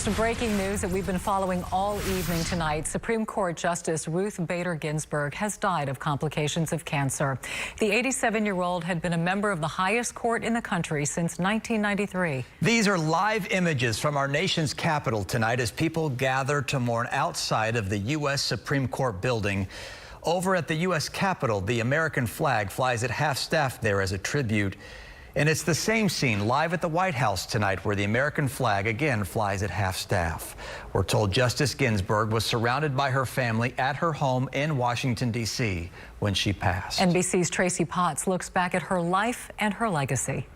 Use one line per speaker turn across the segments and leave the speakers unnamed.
First, breaking news that we've been following all evening tonight. Supreme Court Justice Ruth Bader Ginsburg has died of complications of cancer. The 87-year-old had been a member of the highest court in the country since 1993.
These are live images from our nation's capital tonight as people gather to mourn outside of the U.S. Supreme Court building. Over at the U.S. Capitol, the American flag flies at half-staff there as a tribute. And it's the same scene live at the White House tonight, where the American flag again flies at half-staff. We're told Justice Ginsburg was surrounded by her family at her home in Washington, D.C. when she passed.
NBC's Tracy Potts looks back at her life and her legacy.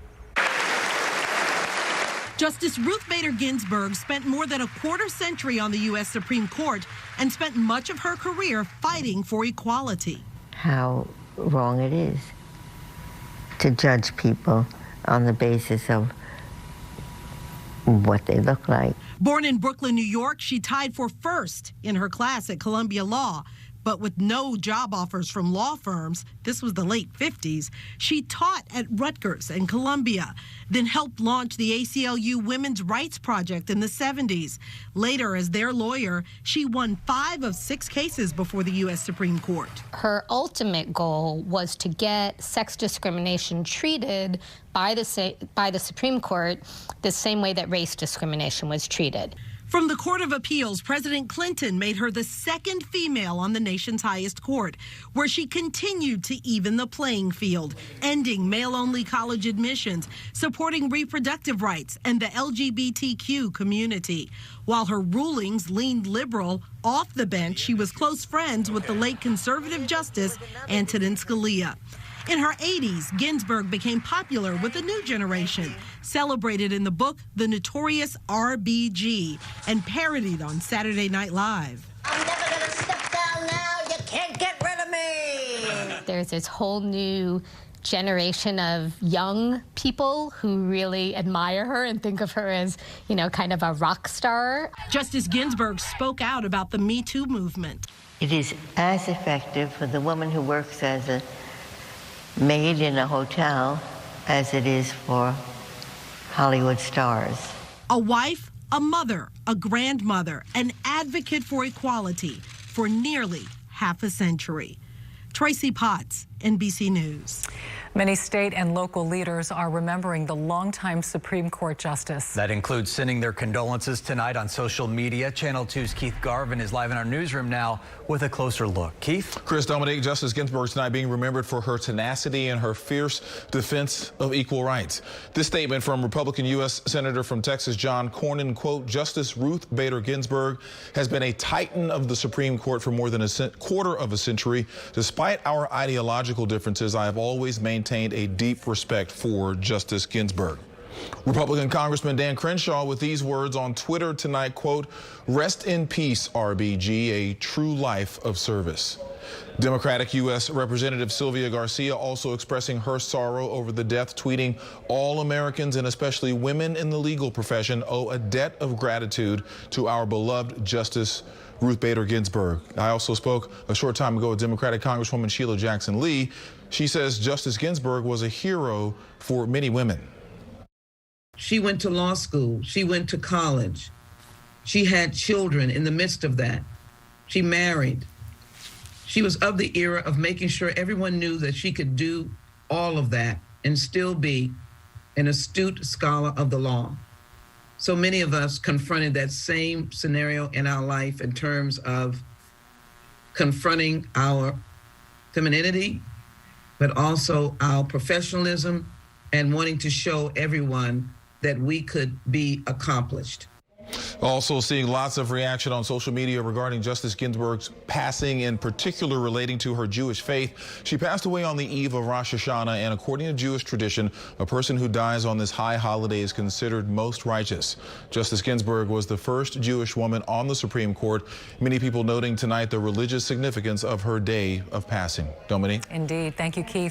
Justice Ruth Bader Ginsburg spent more than a quarter-century on the U.S. Supreme Court and spent much of her career fighting for equality.
How wrong it is to judge people on the basis of what they look like.
Born in Brooklyn, New York, she tied for first in her class at Columbia Law. But with no job offers from law firms, this was the late 50s, she taught at Rutgers and Columbia, then helped launch the ACLU Women's Rights Project in the 70s. Later, as their lawyer, she won 5 of 6 cases before the U.S. Supreme Court.
Her ultimate goal was to get sex discrimination treated by the Supreme Court the same way that race discrimination was treated.
From the Court of Appeals, President Clinton made her the second female on the nation's highest court, where she continued to even the playing field, ending male-only college admissions, supporting reproductive rights and the LGBTQ community. While her rulings leaned liberal, off the bench, she was close friends with the late conservative Justice Antonin Scalia. In her 80s, Ginsburg became popular with a new generation, celebrated in the book The Notorious RBG, and parodied on Saturday Night Live.
I'm never going to step down now. You can't get rid of me.
There's this whole new generation of young people who really admire her and think of her as, you know, kind of a rock star.
Justice Ginsburg spoke out about the Me Too movement.
It is as effective for the woman who works as a maid in a hotel as it is for Hollywood stars.
A wife, a mother, a grandmother, an advocate for equality for nearly half a century. Tracy Potts, NBC News.
Many state and local leaders are remembering the longtime Supreme Court justice.
That includes sending their condolences tonight on social media. Channel 2's Keith Garvin is live in our newsroom now with a closer look. Keith?
Chris, Dominique, Justice Ginsburg tonight being remembered for her tenacity and her fierce defense of equal rights. This statement from Republican U.S. Senator from Texas, John Cornyn, quote, Justice Ruth Bader Ginsburg has been a titan of the Supreme Court for more than a quarter of a century. Despite our ideological differences, I have always maintained a deep respect for Justice Ginsburg. Republican Congressman Dan Crenshaw with these words on Twitter tonight, quote, rest in peace, RBG, a true life of service. Democratic U.S. Representative Sylvia Garcia also expressing her sorrow over the death, tweeting, all Americans and especially women in the legal profession owe a debt of gratitude to our beloved Justice Ruth Bader Ginsburg. I also spoke a short time ago with Democratic Congresswoman Sheila Jackson Lee. She says Justice Ginsburg was a hero for many women.
She went to law school. She went to college. She had children in the midst of that. She married. She was of the era of making sure everyone knew that she could do all of that and still be an astute scholar of the law. So many of us confronted that same scenario in our life in terms of confronting our femininity, but also our professionalism and wanting to show everyone that we could be accomplished.
Also seeing lots of reaction on social media regarding Justice Ginsburg's passing, in particular relating to her Jewish faith. She passed away on the eve of Rosh Hashanah, and according to Jewish tradition, a person who dies on this high holiday is considered most righteous. Justice Ginsburg was the first Jewish woman on the Supreme Court. Many people noting tonight the religious significance of her day of passing. Dominique?
Indeed. Thank you, Keith.